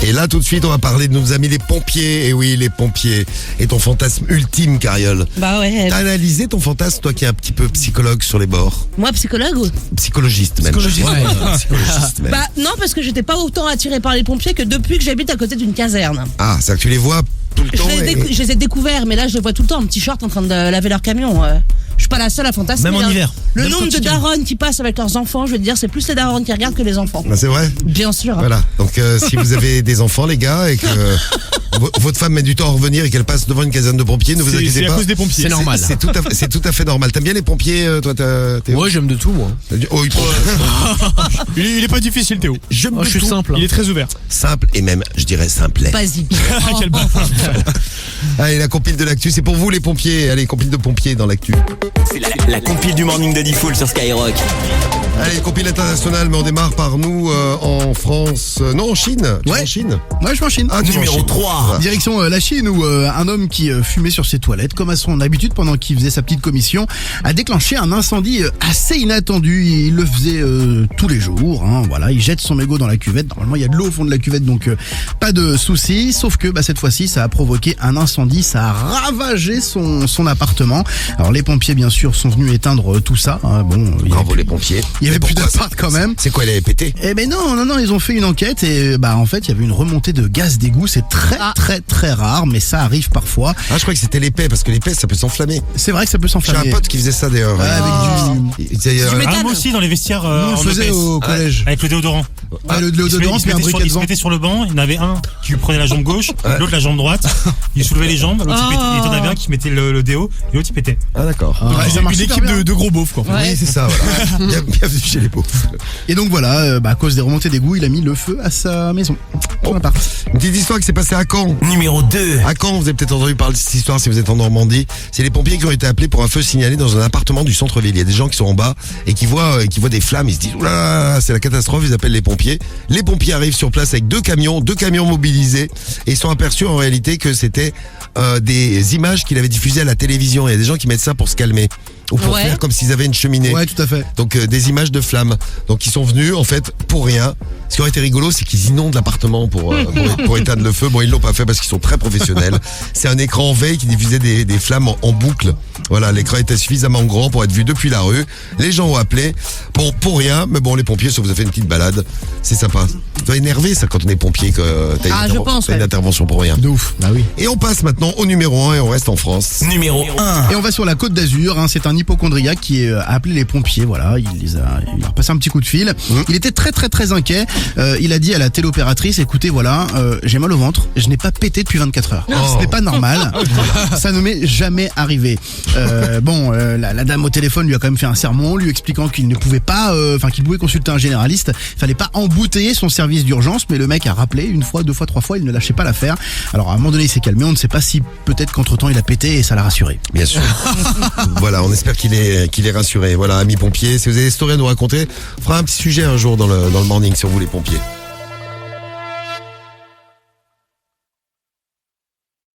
Et là, tout de suite, on va parler de nos amis les pompiers. Et oui, les pompiers. Et ton fantasme ultime, Cariole. Bah ouais. T'as analysé ton fantasme, toi qui es un petit peu psychologue sur les bords? Moi, psychologue ou... Psychologiste même. Psychologiste même. Bah non, parce que j'étais pas autant attirée par les pompiers que depuis que j'habite à côté d'une caserne. Ah, c'est que tu les vois tout le temps. Je les ai découverts, mais là je les vois tout le temps en t-shirt en train de laver leur camion. Je suis pas la seule à fantasmer. Même en hiver. Le Même nombre de darons qui passent avec leurs enfants, je veux te dire, c'est plus les darons qui regardent que les enfants. Bah, c'est vrai. Bien sûr. Voilà. Donc si vous avez des enfants, les gars, et que votre femme met du temps à revenir et qu'elle passe devant une caserne de pompiers, ne vous inquiétez pas. C'est à cause des pompiers. C'est normal. C'est tout à fait normal. T'aimes bien les pompiers, toi, Théo? Ouais, j'aime de tout, moi. Oh, Il est pas difficile, Théo. Je suis simple. Il est très ouvert. Simple et même, je dirais simplet. Basique. Quel bâtard. Allez, la compile de l'actu, c'est pour vous les pompiers. Allez, compile de pompiers dans l'actu. C'est la compile du morning de Diffoul sur Skyrock. Allez, compile internationale, mais on démarre par nous en France. Non, en Chine. Tu vas en Chine? Ouais, je suis en Chine. Ah, tu vas en Numéro Chine. 3. Direction la Chine où un homme qui fumait sur ses toilettes, comme à son habitude pendant qu'il faisait sa petite commission, a déclenché un incendie assez inattendu. Il le faisait tous les jours. Voilà, il jette son mégot dans la cuvette. Normalement, il y a de l'eau au fond de la cuvette, donc pas de souci. Sauf que cette fois-ci, ça a provoqué un incendie. Ça a ravagé son appartement. Alors les pompiers, bien sûr, sont venus éteindre tout ça. Bravo les pompiers. Il y avait Mais plus pourquoi d'appart quand même. C'est quoi, elle avait pété? Eh ben non, ils ont fait une enquête et en fait, il y avait une remontée de gaz d'égout. C'est très rare, mais ça arrive parfois. Ah, je crois que c'était l'épais, parce que l'épais, ça peut s'enflammer. C'est vrai que ça peut J'ai s'enflammer. un pote qui faisait ça d'ailleurs. Ouais, avec du... Ah, moi aussi, dans les vestiaires. Nous, on en le faisait EPS. au collège. Avec le déodorant. Le déodorant, puis un briquet Il se devant. mettait sur le banc, il y en avait un qui prenait la jambe gauche, l'autre la jambe droite, il soulevait les jambes, l'autre il pétait. Et t'en avais un qui mettait le déo, et l'autre il pétait. Ah, d'accord. Ouais, ça marche Une super équipe bien. de gros beaufs, quoi. Ouais. Oui, c'est ça, voilà. Bienvenue chez les pauvres. Et donc voilà, à cause des remontées d'égout, il a mis le feu à sa maison. Son appart. Une petite histoire qui s'est passée à Caen. Numéro 2. À Caen, vous avez peut-être entendu parler de cette histoire si vous êtes en Normandie. C'est les pompiers qui ont été appelés pour un feu signalé dans un appartement du centre-ville. Il y a des gens qui sont en bas et qui voient des flammes. Ils se disent, oula, c'est la catastrophe. Ils appellent les pompiers. Les pompiers arrivent sur place avec deux camions mobilisés et ils sont aperçus en réalité que c'était des images qu'il avait diffusées à la télévision. Il y a des gens qui mettent ça pour se calmer ou pour Ouais. faire comme s'ils avaient une cheminée. Ouais, tout à fait. Donc des images de flammes. Donc ils sont venus en fait pour rien. Ce qui aurait été rigolo, c'est qu'ils inondent l'appartement pour éteindre le feu. Bon, ils l'ont pas fait parce qu'ils sont très professionnels. C'est un écran en veille qui diffusait des flammes en boucle. Voilà, l'écran était suffisamment grand pour être vu depuis la rue. Les gens ont appelé. Bon, pour rien, mais bon, les pompiers, ça vous a fait une petite balade. C'est sympa. Ça doit énerver ça quand on est pompier, que t'as Je pense, une ouais. intervention pour rien. De ouf. Bah oui. Et on passe maintenant au numéro 1 et on reste en France. Numéro 1. Et on va sur la Côte d'Azur. C'est un hypocondriaque qui a appelé les pompiers. Voilà, il a passé un petit coup de fil. Il était très inquiet. Il a dit à la téléopératrice, écoutez, voilà, j'ai mal au ventre. Je n'ai pas pété depuis 24 heures. Ce n'est pas normal. Ça ne m'est jamais arrivé. La dame au téléphone lui a quand même fait un sermon, lui expliquant qu'il ne pouvait pas, qu'il pouvait consulter un généraliste. Il fallait pas embouteiller son service d'urgence, mais le mec a rappelé une fois, deux fois, trois fois, il ne lâchait pas l'affaire. Alors à un moment donné, il s'est calmé. On ne sait pas si peut-être qu'entre-temps il a pété et ça l'a rassuré. Bien sûr. Voilà, on espère qu'il est rassuré. Voilà, amis pompiers, si vous avez des histoires à nous raconter, on fera un petit sujet un jour dans le morning sur vous les pompiers.